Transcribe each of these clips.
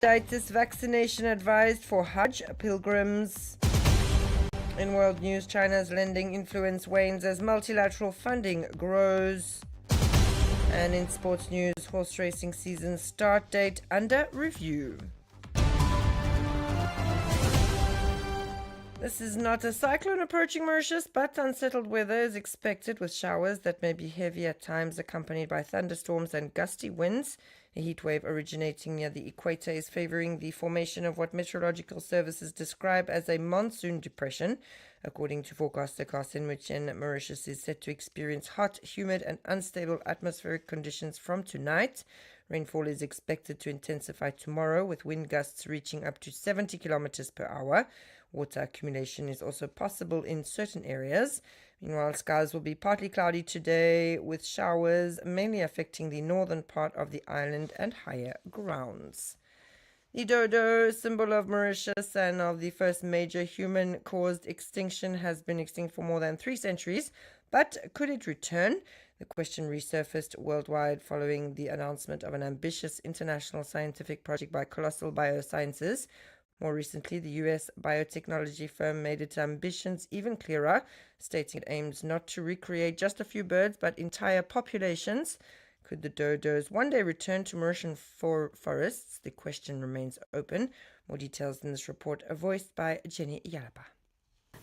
Hepatitis vaccination advised for Hajj pilgrims. In world news, China's lending influence wanes as multilateral funding grows. And in sports news, horse racing season start date under review. This is not a cyclone approaching Mauritius, but unsettled weather is expected with showers that may be heavy at times, accompanied by thunderstorms and gusty winds. A heat wave originating near the equator is favoring the formation of what meteorological services describe as a monsoon depression. According to forecaster Carson Muchen, Mauritius is set to experience hot, humid and unstable atmospheric conditions from tonight. Rainfall is expected to intensify tomorrow, with wind gusts reaching up to 70 kilometers per hour. Water accumulation is also possible in certain areas. Meanwhile, skies will be partly cloudy today, with showers mainly affecting the northern part of the island and higher grounds. The dodo, symbol of Mauritius and of the first major human-caused extinction, has been extinct for more than 3 centuries. But could it return? The question resurfaced worldwide following the announcement of an ambitious international scientific project by Colossal Biosciences. More recently, the US biotechnology firm made its ambitions even clearer, stating it aims not to recreate just a few birds, but entire populations. Could the dodos one day return to Mauritian forests? The question remains open. More details in this report are voiced by Jenny Yalaba.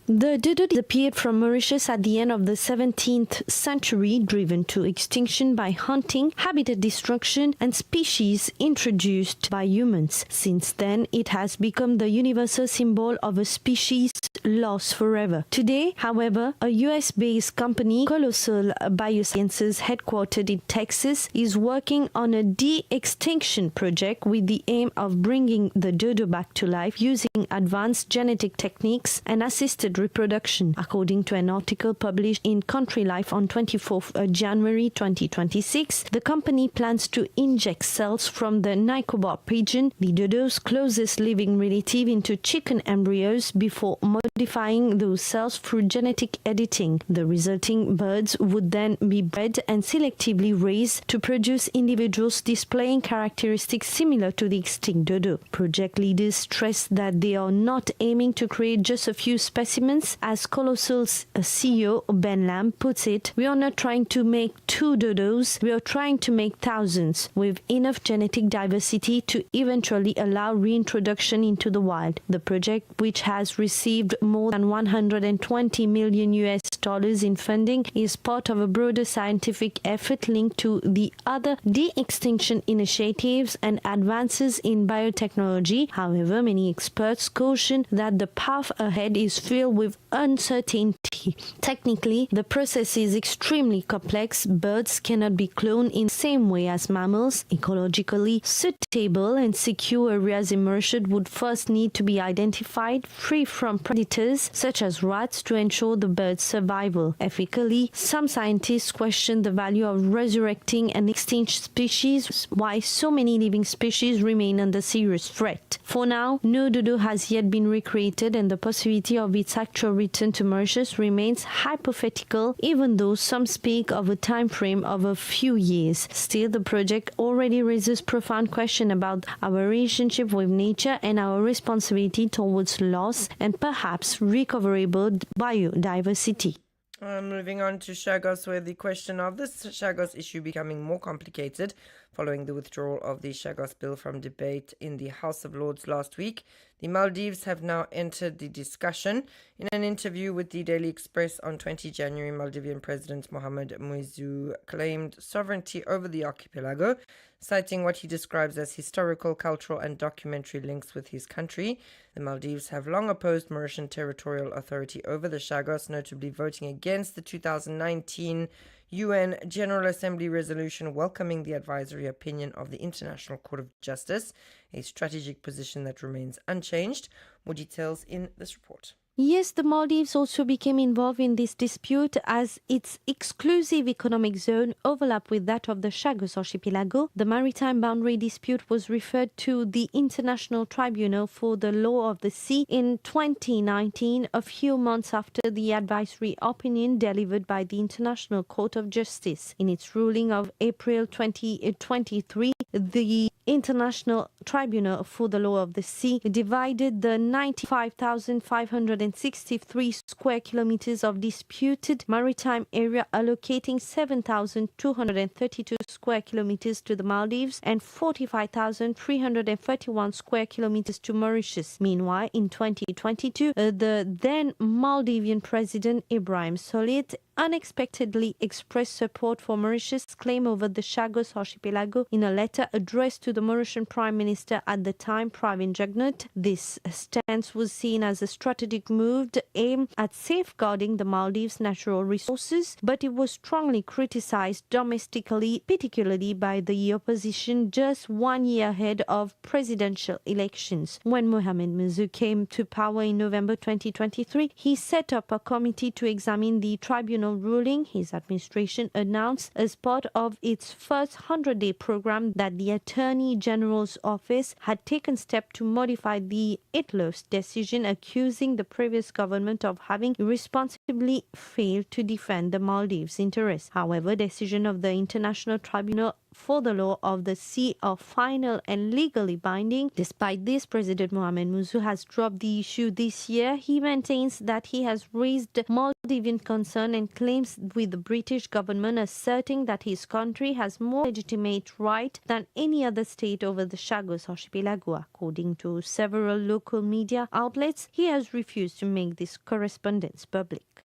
The dodo disappeared from Mauritius at the end of the 17th century, driven to extinction by hunting, habitat destruction, and species introduced by humans. Since then, it has become the universal symbol of a species lost forever. Today, however, a US-based company, Colossal Biosciences, headquartered in Texas, is working on a de-extinction project with the aim of bringing the dodo back to life using advanced genetic techniques and assisted reproduction. According to an article published in Country Life on 24th January 2026, the company plans to inject cells from the Nicobar pigeon, the dodo's closest living relative, into chicken embryos before modifying those cells through genetic editing. The resulting birds would then be bred and selectively raised to produce individuals displaying characteristics similar to the extinct dodo. Project leaders stress that they are not aiming to create just a few specimens. As Colossal's CEO Ben Lam puts it, we are not trying to make 2 dodos, we are trying to make thousands with enough genetic diversity to eventually allow reintroduction into the wild. The project, which has received more than 120 million US dollars in funding, is part of a broader scientific effort linked to the other de-extinction initiatives and advances in biotechnology. However, many experts caution that the path ahead is filled with uncertainty. Technically, the process is extremely complex. Birds cannot be cloned in the same way as mammals. Ecologically suitable and secure areas in Mauritius would first need to be identified, free from predators such as rats, to ensure the bird's survival. Ethically, some scientists question the value of resurrecting an extinct species, why so many living species remain under serious threat. For now, no dodo has yet been recreated, and the possibility of its actual return to Mauritius remains hypothetical, even though some speak of a time frame of a few years. Still, the project already raises profound questions about our relationship with nature and our responsibility towards loss and perhaps recoverable biodiversity. Moving on to Chagos, where the question of this Chagos issue becoming more complicated following the withdrawal of the Chagos bill from debate in the House of Lords last week. The Maldives have now entered the discussion. In an interview with the Daily Express on 20 January, Maldivian President Mohamed Muizzu claimed sovereignty over the archipelago, citing what he describes as historical, cultural and documentary links with his country. The Maldives have long opposed Mauritian territorial authority over the Chagos, notably voting against the 2019 UN General Assembly resolution welcoming the advisory opinion of the International Court of Justice, a strategic position that remains unchanged. More details in this report. Yes, the Maldives also became involved in this dispute as its exclusive economic zone overlapped with that of the Chagos archipelago. The maritime boundary dispute was referred to the International Tribunal for the Law of the Sea in 2019, a few months after the advisory opinion delivered by the International Court of Justice. In its ruling of April 2023, the International Tribunal for the Law of the Sea divided the 95,563 square kilometers of disputed maritime area, allocating 7,232 square kilometers to the Maldives and 45,331 square kilometers to Mauritius. Meanwhile, in 2022, the then Maldivian President Ibrahim Solid unexpectedly expressed support for Mauritius' claim over the Chagos archipelago in a letter addressed to the Mauritian Prime Minister at the time, Pravin Jugnauth. This stance was seen as a strategic move aimed at safeguarding the Maldives' natural resources, but it was strongly criticized domestically, particularly by the opposition, just 1 year ahead of presidential elections. When Mohamed Muzzou came to power in November 2023, he set up a committee to examine the tribunal ruling. His administration announced as part of its first 100-day program that the Attorney General's office had taken steps to modify the ITLO's decision, accusing the previous government of having irresponsibly failed to defend the Maldives' interests. However, decision of the International Tribunal for the Law of the Sea are final and legally binding. Despite this, President Mohamed Muzzou has dropped the issue this year. He maintains that he has raised Maldivian concern and claims with the British government, asserting that his country has more legitimate right than any other state over the Chagos archipelago. According to several local media outlets, he has refused to make this correspondence public.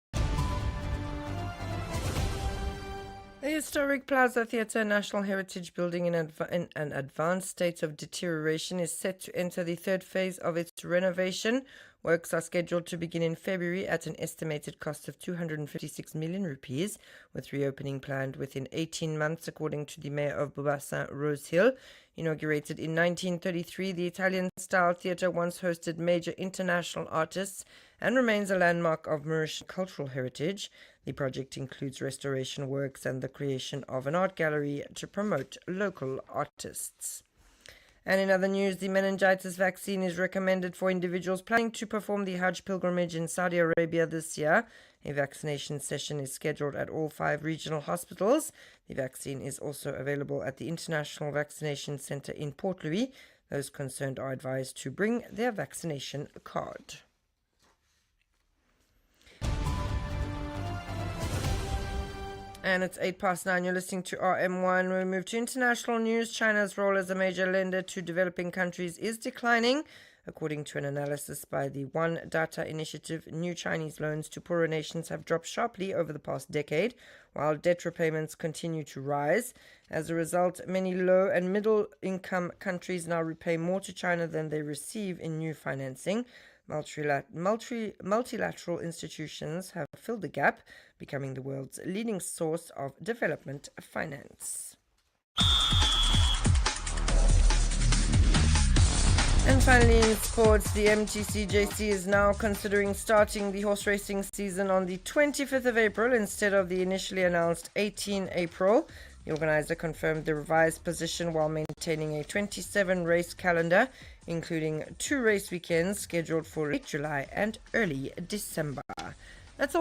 The historic Plaza Theatre National Heritage Building in an advanced state of deterioration is set to enter the third phase of its renovation. Works are scheduled to begin in February at an estimated cost of 256 million rupees, with reopening planned within 18 months, according to the mayor of Beaubassin, Rose Hill. Inaugurated in 1933, the Italian-style theatre once hosted major international artists and remains a landmark of Mauritian cultural heritage. The project includes restoration works and the creation of an art gallery to promote local artists. And in other news, the meningitis vaccine is recommended for individuals planning to perform the Hajj pilgrimage in Saudi Arabia this year. A vaccination session is scheduled at all 5 regional hospitals. The vaccine is also available at the International Vaccination Center in Port Louis. Those concerned are advised to bring their vaccination card. And it's 9:08. You're listening to RM1. We'll move to international news. China's role as a major lender to developing countries is declining. According to an analysis by the One Data Initiative, new Chinese loans to poorer nations have dropped sharply over the past decade, while debt repayments continue to rise. As a result, many low and middle-income countries now repay more to China than they receive in new financing. Multilateral institutions have filled the gap, becoming the world's leading source of development finance. And finally, in sports, the MTCJC is now considering starting the horse racing season on the 25th of April instead of the initially announced 18 April. The organizer confirmed the revised position while maintaining a 27-race calendar, including 2 race weekends scheduled for late July and early December. That's all for